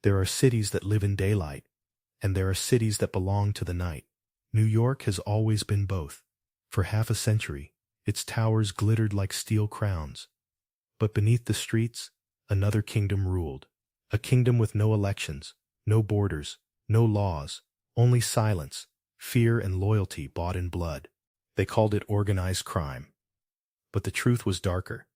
There are cities that live in daylight, and there are cities that belong to the night. New York has always been both. For half a century, its towers glittered like steel crowns. But beneath the streets, another kingdom ruled. A kingdom with no elections, no borders, no laws, only silence, fear and loyalty bought in blood. They called it organized crime. But the truth was darker.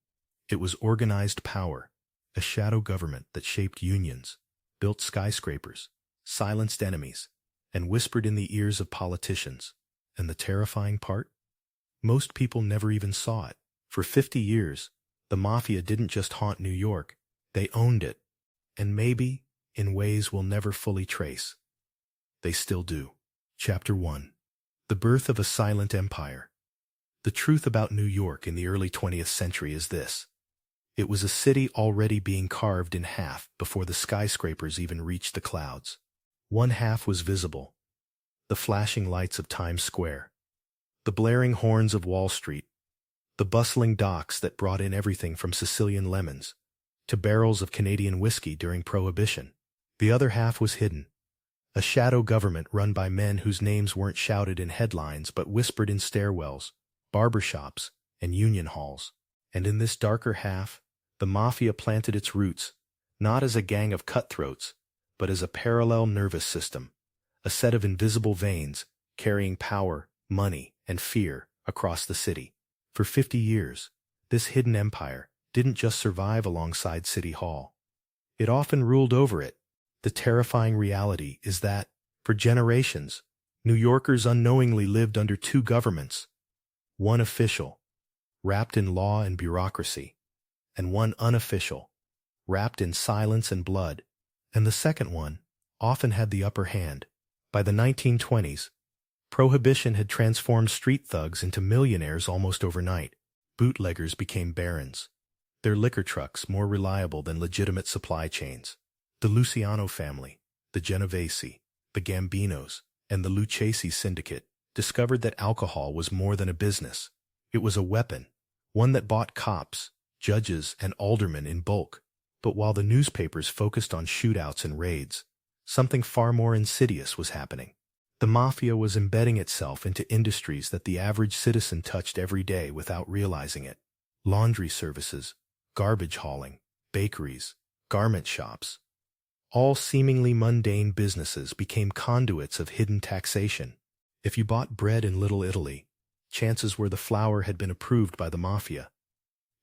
It was organized power, a shadow government that shaped unions, built skyscrapers, silenced enemies, and whispered in the ears of politicians. And the terrifying part? Most people never even saw it. For 50 years, the Mafia didn't just haunt New York, they owned it. And maybe, in ways we'll never fully trace, they still do. Chapter 1. The Birth of a Silent Empire. The truth about New York in the early 20th century is this. It was a city already being carved in half before the skyscrapers even reached the clouds. One half was visible, the flashing lights of Times Square, the blaring horns of Wall Street, the bustling docks that brought in everything from Sicilian lemons to barrels of Canadian whiskey during Prohibition. The other half was hidden, a shadow government run by men whose names weren't shouted in headlines but whispered in stairwells, barbershops, and union halls. And in this darker half, the Mafia planted its roots, not as a gang of cutthroats, but as a parallel nervous system, a set of invisible veins carrying power, money, and fear across the city. For 50 years, this hidden empire didn't just survive alongside City Hall. It often ruled over it. The terrifying reality is that, for generations, New Yorkers unknowingly lived under two governments, one official, wrapped in law and bureaucracy, and one unofficial, wrapped in silence and blood. And the second one often had the upper hand. By the 1920s, Prohibition had transformed street thugs into millionaires almost overnight. Bootleggers became barons, their liquor trucks more reliable than legitimate supply chains. The Luciano family, the Genovese, the Gambinos, and the lucchese syndicate discovered that alcohol was more than a business. It was a weapon, one that bought cops, judges, and aldermen in bulk. But while the newspapers focused on shootouts and raids, something far more insidious was happening. The Mafia was embedding itself into industries that the average citizen touched every day without realizing it. Laundry services, garbage hauling, bakeries, garment shops. All seemingly mundane businesses became conduits of hidden taxation. If you bought bread in Little Italy, chances were the flour had been approved by the Mafia.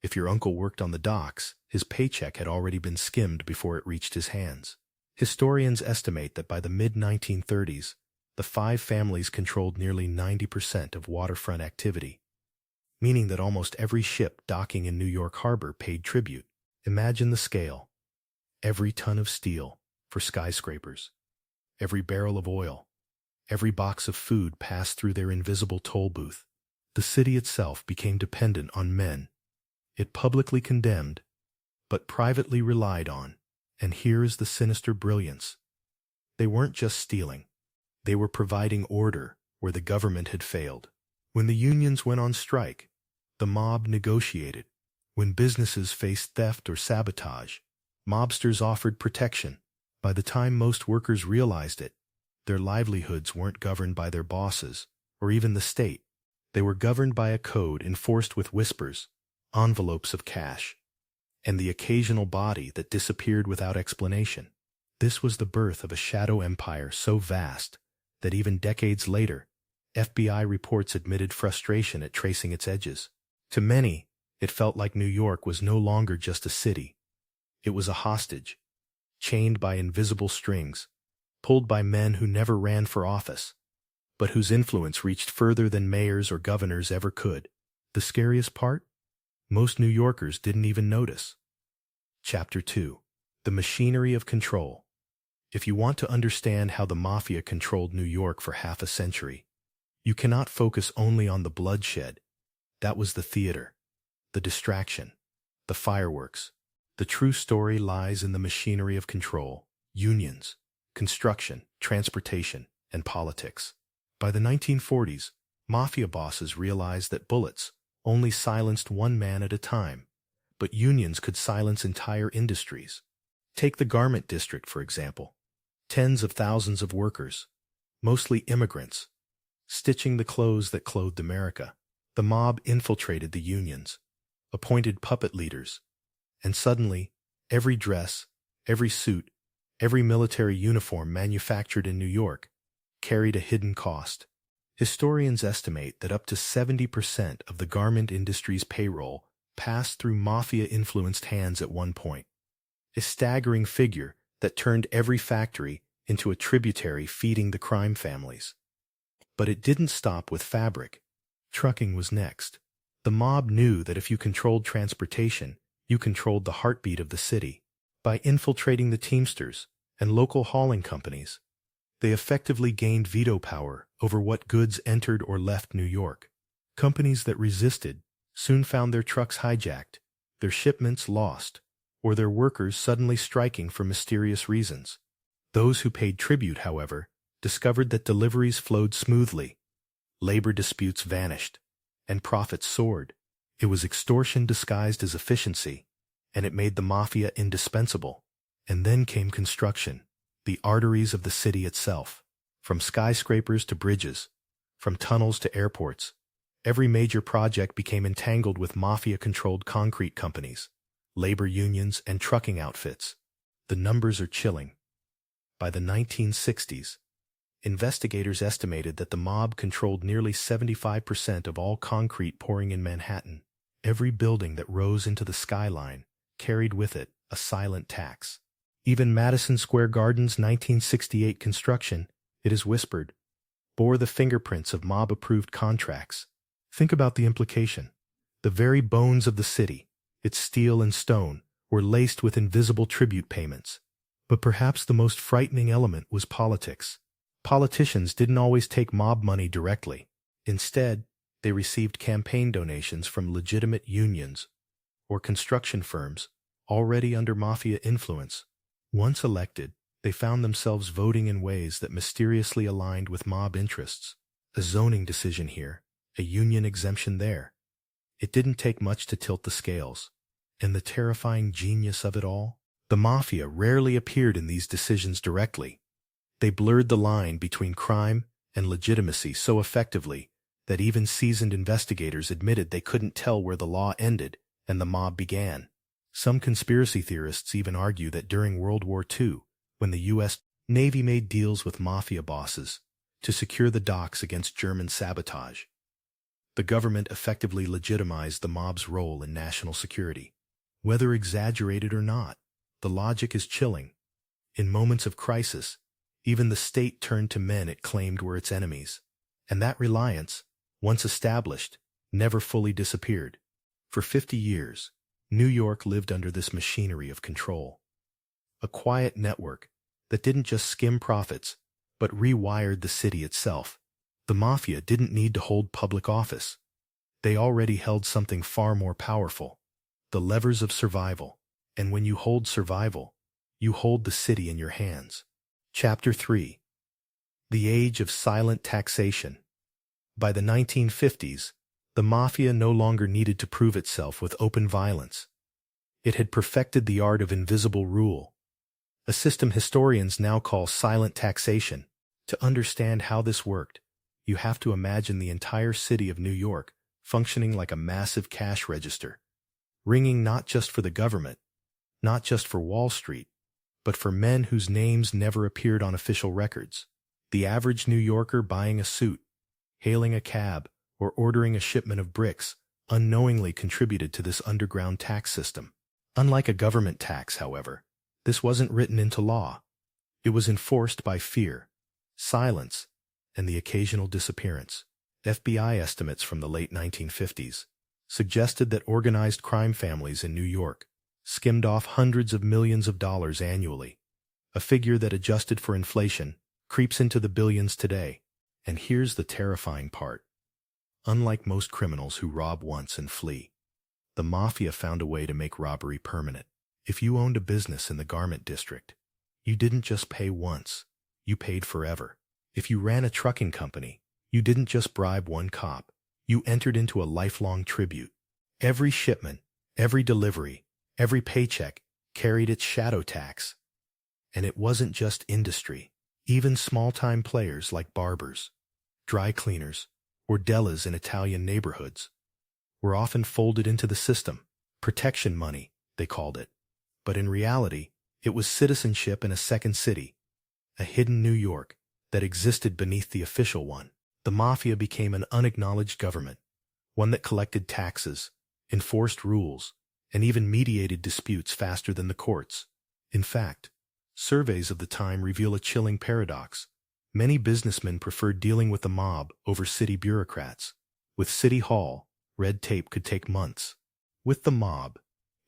If your uncle worked on the docks, his paycheck had already been skimmed before it reached his hands. Historians estimate that by the mid-1930s, the five families controlled nearly 90% of waterfront activity, meaning that almost every ship docking in New York Harbor paid tribute. Imagine the scale. Every ton of steel for skyscrapers, every barrel of oil, every box of food passed through their invisible toll booth. The city itself became dependent on men it publicly condemned, but privately relied on. And here is the sinister brilliance. They weren't just stealing. They were providing order where the government had failed. When the unions went on strike, the mob negotiated. When businesses faced theft or sabotage, mobsters offered protection. By the time most workers realized it, their livelihoods weren't governed by their bosses or even the state. They were governed by a code enforced with whispers, envelopes of cash, and the occasional body that disappeared without explanation. This was the birth of a shadow empire so vast that even decades later, FBI reports admitted frustration at tracing its edges. To many, it felt like New York was no longer just a city. It was a hostage, chained by invisible strings, pulled by men who never ran for office, but whose influence reached further than mayors or governors ever could. The scariest part? Most New Yorkers didn't even notice. Chapter 2. The Machinery of Control. If you want to understand how the Mafia controlled New York for half a century, you cannot focus only on the bloodshed. That was the theater, the distraction, the fireworks. The true story lies in the machinery of control: unions, construction, transportation, and politics. By the 1940s, Mafia bosses realized that bullets only silenced one man at a time, but unions could silence entire industries. Take the garment district, for example. Tens of thousands of workers, mostly immigrants, stitching the clothes that clothed America. The mob infiltrated the unions, appointed puppet leaders, and suddenly, every dress, every suit, every military uniform manufactured in New York carried a hidden cost. Historians estimate that up to 70% of the garment industry's payroll passed through mafia-influenced hands at one point. A staggering figure that turned every factory into a tributary feeding the crime families. But it didn't stop with fabric. Trucking was next. The mob knew that if you controlled transportation, you controlled the heartbeat of the city. By infiltrating the Teamsters and local hauling companies, they effectively gained veto power over what goods entered or left New York. Companies that resisted soon found their trucks hijacked, their shipments lost, or their workers suddenly striking for mysterious reasons. Those who paid tribute, however, discovered that deliveries flowed smoothly, labor disputes vanished, and profits soared. It was extortion disguised as efficiency, and it made the mafia indispensable. And then came construction, the arteries of the city itself. From skyscrapers to bridges, from tunnels to airports, every major project became entangled with mafia-controlled concrete companies, labor unions, and trucking outfits. The numbers are chilling. By the 1960s, investigators estimated that the mob controlled nearly 75% of all concrete pouring in Manhattan. Every building that rose into the skyline carried with it a silent tax. Even Madison Square Garden's 1968 construction, it is whispered, bore the fingerprints of mob-approved contracts. Think about the implication. The very bones of the city, its steel and stone, were laced with invisible tribute payments. But perhaps the most frightening element was politics. Politicians didn't always take mob money directly. Instead, they received campaign donations from legitimate unions or construction firms already under mafia influence. Once elected, they found themselves voting in ways that mysteriously aligned with mob interests. A zoning decision here, a union exemption there. It didn't take much to tilt the scales. And the terrifying genius of it all? The mafia rarely appeared in these decisions directly. They blurred the line between crime and legitimacy so effectively that even seasoned investigators admitted they couldn't tell where the law ended and the mob began. Some conspiracy theorists even argue that during World War II, when the U.S. Navy made deals with mafia bosses to secure the docks against German sabotage, the government effectively legitimized the mob's role in national security. Whether exaggerated or not, the logic is chilling. In moments of crisis, even the state turned to men it claimed were its enemies. And that reliance, once established, never fully disappeared. For 50 years, New York lived under this machinery of control. A quiet network that didn't just skim profits, but rewired the city itself. The mafia didn't need to hold public office. They already held something far more powerful, the levers of survival. And when you hold survival, you hold the city in your hands. Chapter 3. The Age of Silent Taxation. By the 1950s, the mafia no longer needed to prove itself with open violence. It had perfected the art of invisible rule, a system historians now call silent taxation. To understand how this worked, you have to imagine the entire city of New York functioning like a massive cash register, ringing not just for the government, not just for Wall Street, but for men whose names never appeared on official records. The average New Yorker buying a suit, hailing a cab, or ordering a shipment of bricks unknowingly contributed to this underground tax system. Unlike a government tax, however, this wasn't written into law. It was enforced by fear, silence, and the occasional disappearance. FBI estimates from the late 1950s suggested that organized crime families in New York skimmed off hundreds of millions of dollars annually, a figure that, adjusted for inflation, creeps into the billions today. And here's the terrifying part. Unlike most criminals who rob once and flee, the mafia found a way to make robbery permanent. If you owned a business in the garment district, you didn't just pay once, you paid forever. If you ran a trucking company, you didn't just bribe one cop, you entered into a lifelong tribute. Every shipment, every delivery, every paycheck carried its shadow tax. And it wasn't just industry. Even small-time players like barbers, dry cleaners, or dealers in Italian neighborhoods were often folded into the system. Protection money, they called it. But in reality, it was citizenship in a second city, a hidden New York that existed beneath the official one. The Mafia became an unacknowledged government, one that collected taxes, enforced rules, and even mediated disputes faster than the courts. In fact, surveys of the time reveal a chilling paradox. Many businessmen preferred dealing with the mob over city bureaucrats. With City Hall, red tape could take months. With the mob,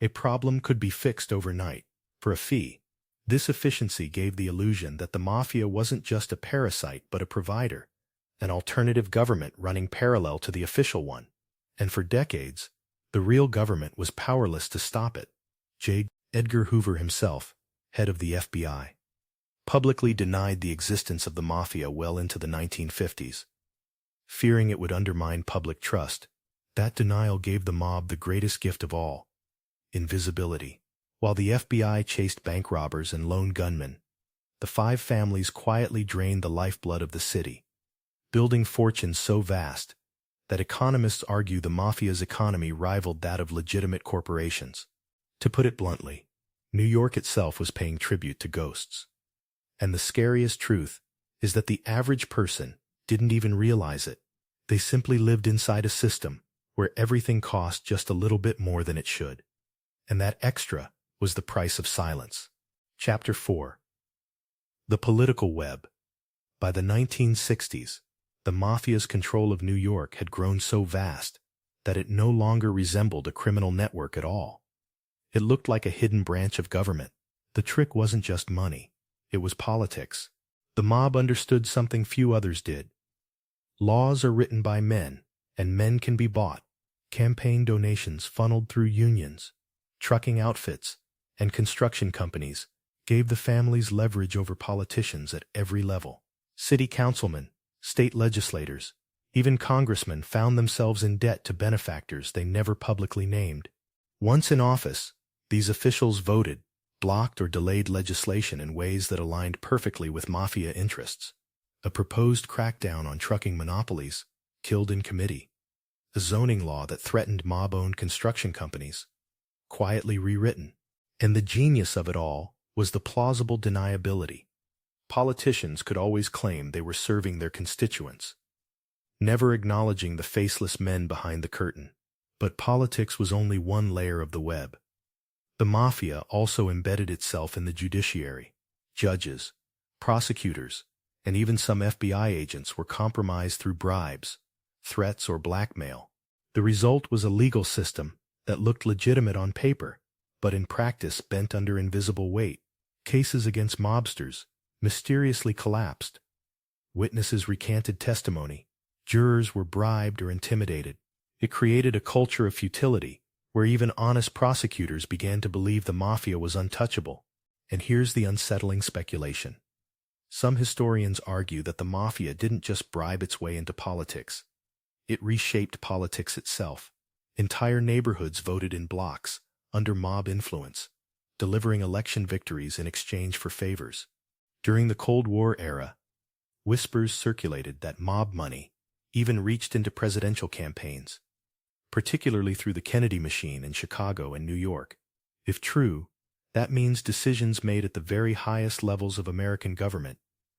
a problem could be fixed overnight, for a fee. This efficiency gave the illusion that the Mafia wasn't just a parasite but a provider, an alternative government running parallel to the official one. And for decades, the real government was powerless to stop it. J. Edgar Hoover himself, head of the FBI, publicly denied the existence of the Mafia well into the 1950s. Fearing it would undermine public trust, that denial gave the mob the greatest gift of all: invisibility. While the FBI chased bank robbers and lone gunmen, the five families quietly drained the lifeblood of the city, building fortunes so vast that economists argue the Mafia's economy rivaled that of legitimate corporations. To put it bluntly, New York itself was paying tribute to ghosts. And the scariest truth is that the average person didn't even realize it. They simply lived inside a system where everything cost just a little bit more than it should. And that extra was the price of silence. Chapter 4. The Political Web. By the 1960s, the Mafia's control of New York had grown so vast that it no longer resembled a criminal network at all. It looked like a hidden branch of government. The trick wasn't just money, it was politics. The mob understood something few others did. Laws are written by men, and men can be bought. Campaign donations funneled through unions, trucking outfits, and construction companies gave the families leverage over politicians at every level. City councilmen, state legislators, even congressmen found themselves in debt to benefactors they never publicly named. Once in office, these officials voted, blocked or delayed legislation in ways that aligned perfectly with Mafia interests. A proposed crackdown on trucking monopolies, killed in committee. A zoning law that threatened mob-owned construction companies, quietly rewritten. And the genius of it all was the plausible deniability. Politicians could always claim they were serving their constituents, never acknowledging the faceless men behind the curtain. But politics was only one layer of the web. The Mafia also embedded itself in the judiciary. Judges, prosecutors, and even some FBI agents were compromised through bribes, threats, or blackmail. The result was a legal system that looked legitimate on paper, but in practice bent under invisible weight. Cases against mobsters mysteriously collapsed. Witnesses recanted testimony. Jurors were bribed or intimidated. It created a culture of futility, where even honest prosecutors began to believe the Mafia was untouchable. And here's the unsettling speculation. Some historians argue that the Mafia didn't just bribe its way into politics. It reshaped politics itself. Entire neighborhoods voted in blocks, under mob influence, delivering election victories in exchange for favors. During the Cold War era, whispers circulated that mob money even reached into presidential campaigns, particularly through the Kennedy machine in Chicago and New York. If true, that means decisions made at the very highest levels of American government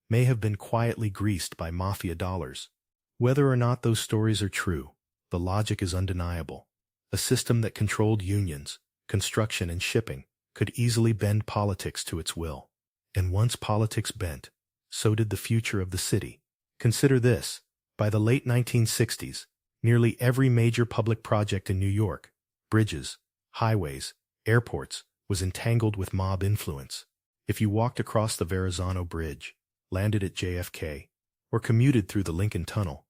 may have been quietly greased by Mafia dollars. Whether or not those stories are true, the logic is undeniable. A system that controlled unions, construction, and shipping could easily bend politics to its will. And once politics bent, so did the future of the city. Consider this. By the late 1960s, nearly every major public project in New York, bridges, highways, airports, was entangled with mob influence. If you walked across the Verrazano Bridge, landed at JFK, or commuted through the Lincoln Tunnel,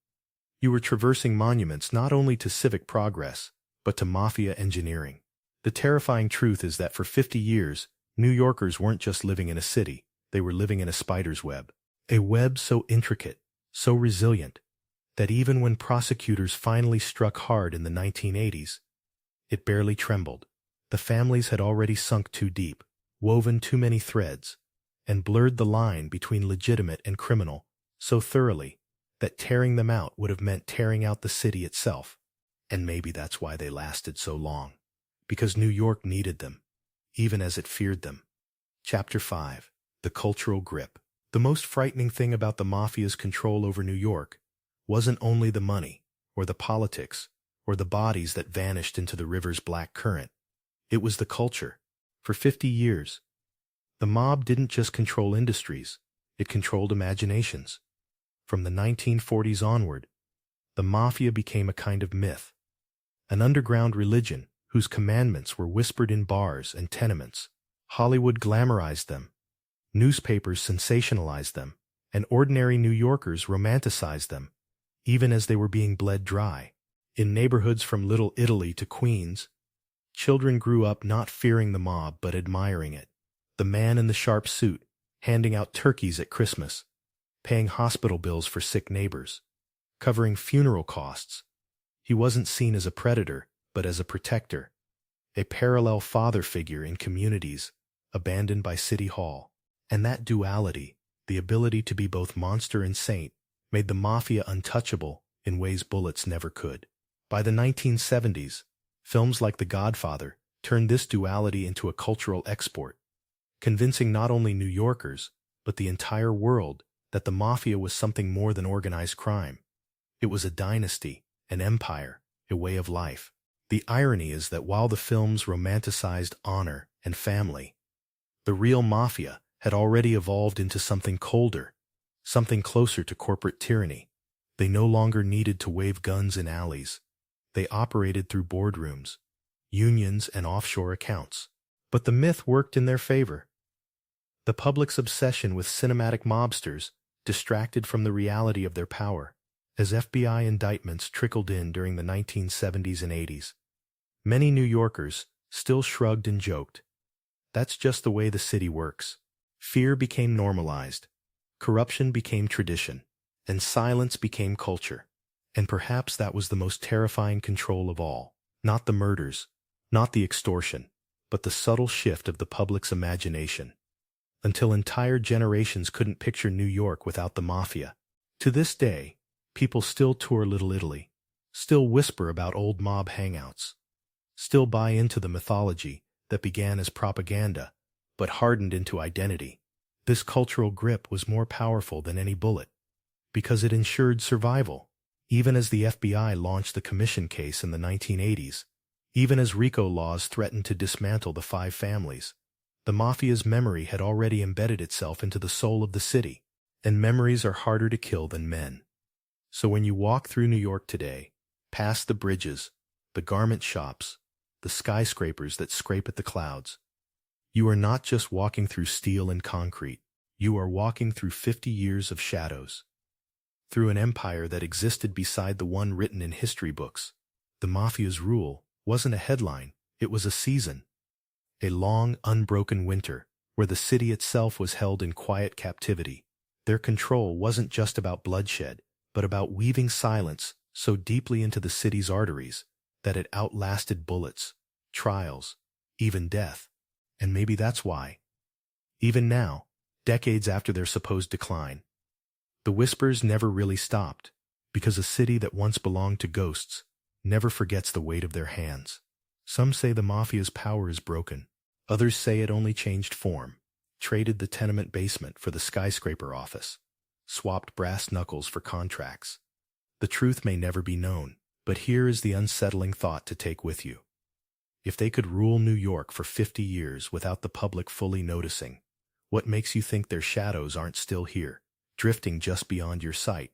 you were traversing monuments not only to civic progress, but to Mafia engineering. The terrifying truth is that for 50 years, New Yorkers weren't just living in a city, they were living in a spider's web. A web so intricate, so resilient, that even when prosecutors finally struck hard in the 1980s, it barely trembled. The families had already sunk too deep, woven too many threads, and blurred the line between legitimate and criminal so thoroughly that tearing them out would have meant tearing out the city itself. And maybe that's why they lasted so long. Because New York needed them, even as it feared them. Chapter 5. The Cultural Grip. The most frightening thing about the Mafia's control over New York wasn't only the money, or the politics, or the bodies that vanished into the river's black current. It was the culture. For 50 years, the mob didn't just control industries, it controlled imaginations. From the 1940s onward, the Mafia became a kind of myth, an underground religion whose commandments were whispered in bars and tenements. Hollywood glamorized them, newspapers sensationalized them, and ordinary New Yorkers romanticized them, even as they were being bled dry. In neighborhoods from Little Italy to Queens, children grew up not fearing the mob but admiring it. The man in the sharp suit, handing out turkeys at Christmas, paying hospital bills for sick neighbors, covering funeral costs. He wasn't seen as a predator, but as a protector, a parallel father figure in communities abandoned by City Hall. And that duality, the ability to be both monster and saint, made the Mafia untouchable in ways bullets never could. By the 1970s, films like The Godfather turned this duality into a cultural export, convincing not only New Yorkers, but the entire world that the Mafia was something more than organized crime. It was a dynasty, an empire, a way of life. The irony is that while the films romanticized honor and family, the real Mafia had already evolved into something colder, something closer to corporate tyranny. They no longer needed to wave guns in alleys. They operated through boardrooms, unions, and offshore accounts. But the myth worked in their favor. The public's obsession with cinematic mobsters distracted from the reality of their power. As FBI indictments trickled in during the 1970s and 80s, many New Yorkers still shrugged and joked. That's just the way the city works. Fear became normalized, corruption became tradition, and silence became culture. And perhaps that was the most terrifying control of all. Not the murders, not the extortion, but the subtle shift of the public's imagination. Until entire generations couldn't picture New York without the Mafia. To this day, people still tour Little Italy, still whisper about old mob hangouts, still buy into the mythology that began as propaganda but hardened into identity. This cultural grip was more powerful than any bullet, because it ensured survival. Even as the FBI launched the commission case in the 1980s, even as RICO laws threatened to dismantle the five families, the Mafia's memory had already embedded itself into the soul of the city, and memories are harder to kill than men. So when you walk through New York today, past the bridges, the garment shops, the skyscrapers that scrape at the clouds, you are not just walking through steel and concrete, you are walking through 50 years of shadows. Through an empire that existed beside the one written in history books. The Mafia's rule wasn't a headline, it was a season. A long, unbroken winter, where the city itself was held in quiet captivity. Their control wasn't just about bloodshed, but about weaving silence so deeply into the city's arteries that it outlasted bullets, trials, even death. And maybe that's why, even now, decades after their supposed decline, the whispers never really stopped, because a city that once belonged to ghosts never forgets the weight of their hands. Some say the Mafia's power is broken. Others say it only changed form, traded the tenement basement for the skyscraper office, swapped brass knuckles for contracts. The truth may never be known, but here is the unsettling thought to take with you. If they could rule New York for 50 years without the public fully noticing, what makes you think their shadows aren't still here, drifting just beyond your sight?